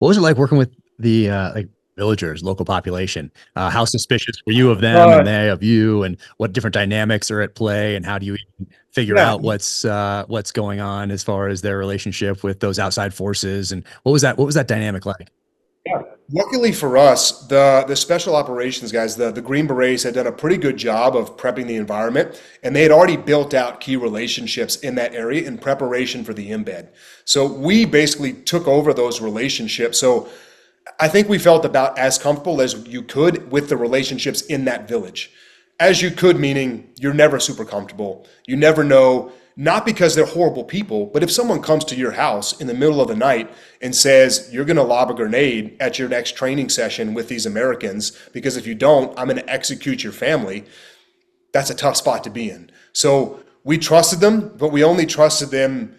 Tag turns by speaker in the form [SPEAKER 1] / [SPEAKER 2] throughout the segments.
[SPEAKER 1] What was it like working with the like villagers, local population? How suspicious were you of them and
[SPEAKER 2] Uh,
[SPEAKER 1] they of you, and what different dynamics are at play, and how do you even figure
[SPEAKER 2] yeah,
[SPEAKER 1] out what's going on as far as their relationship with those outside forces? And what was that dynamic like?
[SPEAKER 2] yeah. Luckily for us, the special operations guys, the Green Berets had done a pretty good job of prepping the environment, and they had already built out key relationships in that area in preparation for the embed. So we basically took over those relationships. So I think we felt about as comfortable as you could with the relationships in that village. As you could, meaning you're never super comfortable. You never know, not because they're horrible people, but if someone comes to your house in the middle of the night and says, you're going to lob a grenade at your next training session with these Americans, because if you don't, I'm going to execute your family, that's a tough spot to be in. So we trusted them, but we only trusted them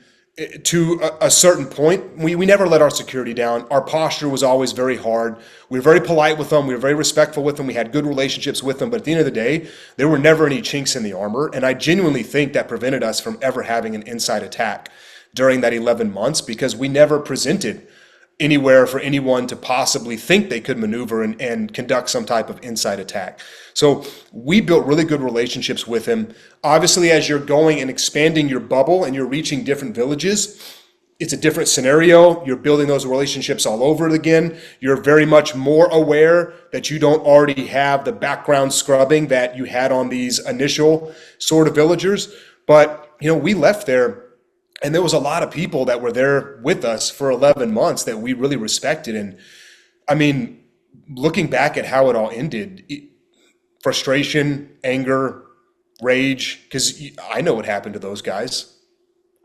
[SPEAKER 2] to a certain point. We never let our security down. Our posture was always very hard. We were very polite with them. We were very respectful with them. We had good relationships with them. But at the end of the day, there were never any chinks in the armor. And I genuinely think that prevented us from ever having an inside attack during that 11 months because we never presented anywhere for anyone to possibly think they could maneuver and conduct some type of inside attack. So we built really good relationships with him. Obviously, as you're going and expanding your bubble and you're reaching different villages, it's a different scenario. You're building those relationships all over again. You're very much more aware that you don't already have the background scrubbing that you had on these initial sort of villagers. But, we left there and there was a lot of people that were there with us for 11 months that we really respected. And I mean, looking back at how it all ended, frustration, anger, rage, because I know what happened to those guys.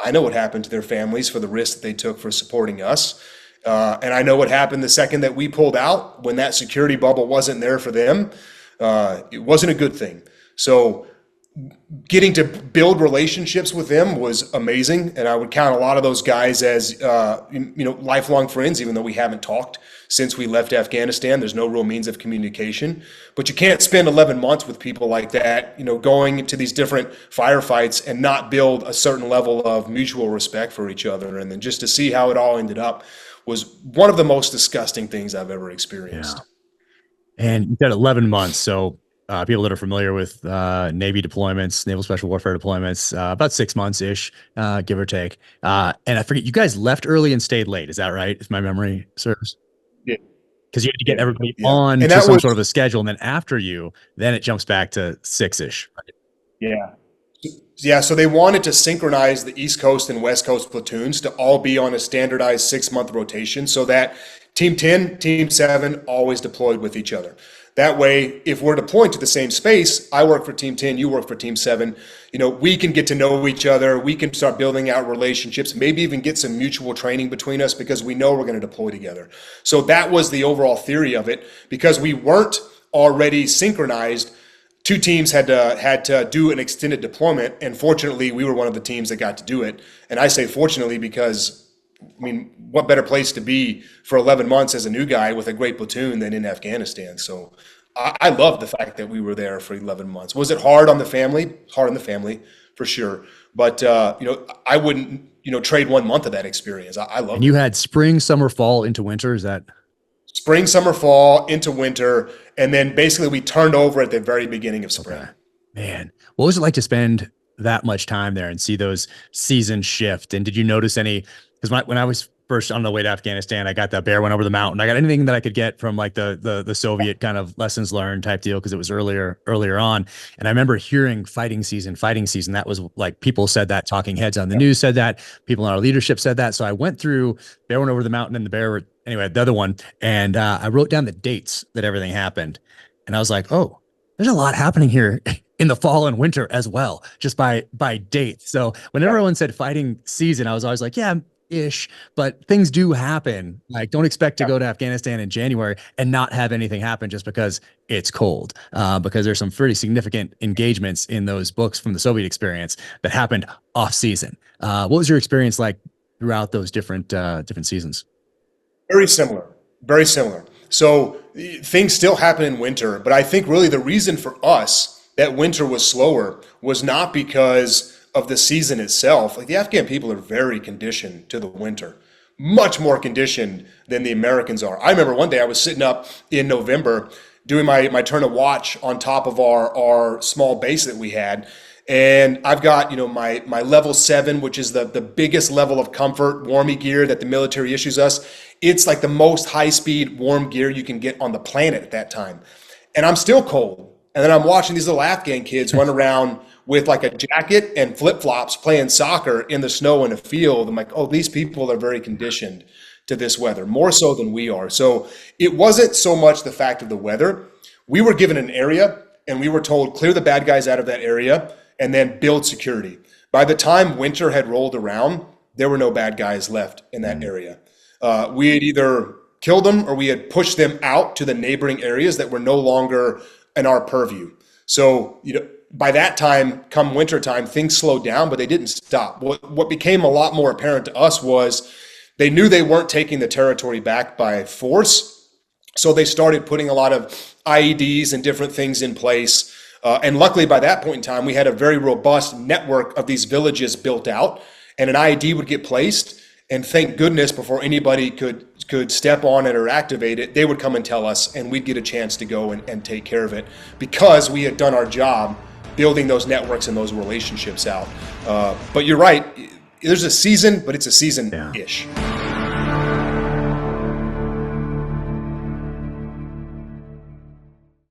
[SPEAKER 2] I know what happened to their families for the risk that they took for supporting us. And I know what happened the second that we pulled out when that security bubble wasn't there for them. It wasn't a good thing. So getting to build relationships with them was amazing, and I would count a lot of those guys as lifelong friends, even though we haven't talked since we left Afghanistan. There's no real means of communication, but you can't spend 11 months with people like that, going into these different firefights and not build a certain level of mutual respect for each other. And then just to see how it all ended up was one of the most disgusting things I've ever
[SPEAKER 1] Yeah.
[SPEAKER 2] experienced.
[SPEAKER 1] And you said 11 months. So people that are familiar with Navy deployments, naval special warfare deployments, about 6 months ish, give or take. And I forget, you guys left early and stayed late. Is that right? If my memory serves?
[SPEAKER 2] Yeah,
[SPEAKER 1] Because you had to get
[SPEAKER 2] yeah,
[SPEAKER 1] everybody
[SPEAKER 2] yeah.
[SPEAKER 1] on
[SPEAKER 2] And
[SPEAKER 1] to
[SPEAKER 2] that
[SPEAKER 1] some
[SPEAKER 2] was
[SPEAKER 1] sort of a schedule. And then after you, then it jumps back to six ish. Right?
[SPEAKER 2] Yeah. Yeah, so they wanted to synchronize the East Coast and West Coast platoons to all be on a standardized 6-month rotation so that Team 10, Team 7 always deployed with each other. That way, if we're deploying to the same space, I work for Team 10, you work for Team 7, we can get to know each other, we can start building out relationships, maybe even get some mutual training between us because we know we're going to deploy together. So that was the overall theory of it. Because we weren't already synchronized, two teams had to do an extended deployment, and fortunately, we were one of the teams that got to do it. And I say fortunately because, I mean, what better place to be for 11 months as a new guy with a great platoon than in Afghanistan? So I love the fact that we were there for 11 months. Was it hard on the family? Hard on the family, for sure. But I wouldn't trade 1 month of that experience. I
[SPEAKER 1] And
[SPEAKER 2] loved
[SPEAKER 1] you
[SPEAKER 2] it.
[SPEAKER 1] had spring, summer, fall into winter. Is that
[SPEAKER 2] Spring, summer, fall into winter, and then basically we turned over at the very beginning of
[SPEAKER 1] okay?
[SPEAKER 2] spring.
[SPEAKER 1] Man, what was it like to spend that much time there and see those seasons shift? And did you notice any? Because when I was first on the way to Afghanistan, I got the bear went over the mountain. I got anything that I could get from like the Soviet kind of lessons learned type deal because it was earlier on. And I remember hearing fighting season, fighting season. That was like people said that, talking heads on the news said that, people in our leadership said that. So I went through bear went over the mountain and the bear anyway, the other one, and I wrote down the dates that everything happened, and I was like, oh, there's a lot happening here in the fall and winter as well, just by date. So when
[SPEAKER 2] Yeah.
[SPEAKER 1] everyone said fighting season, I was always like, yeah, ish, but things do happen. Like, don't expect to
[SPEAKER 2] Yeah.
[SPEAKER 1] go to Afghanistan in January and not have anything happen just because it's cold. Because there's some pretty significant engagements in those books from the Soviet experience that happened off season. What was your experience like throughout those different seasons?
[SPEAKER 2] Very similar. Very similar. So things still happen in winter, but I think really the reason for us that winter was slower was not because of the season itself. Like the Afghan people are very conditioned to the winter. much more conditioned than the Americans are. I remember one day I was sitting up in November doing my turn of watch on top of our small base that we had. And I've got, my level 7, which is the biggest level of comfort, warmy gear that the military issues us. It's like the most high-speed warm gear you can get on the planet at that time. And I'm still cold. And then I'm watching these little Afghan kids run around with like a jacket and flip-flops playing soccer in the snow in a field. I'm like, oh, these people are very conditioned to this weather, more so than we are. So it wasn't so much the fact of the weather. We were given an area and we were told, clear the bad guys out of that area and then build security. By the time winter had rolled around, there were no bad guys left in that area. We had either killed them or we had pushed them out to the neighboring areas that were no longer in our purview. So, by that time, come winter time, things slowed down, but they didn't stop. What became a lot more apparent to us was they knew they weren't taking the territory back by force. So they started putting a lot of IEDs and different things in place. And luckily, by that point in time, we had a very robust network of these villages built out, and an IED would get placed. And thank goodness, before anybody could step on it or activate it, they would come and tell us, and we'd get a chance to go and take care of it because we had done our job building those networks and those relationships out. But you're right. There's a season, but it's a season-ish.
[SPEAKER 1] Yeah.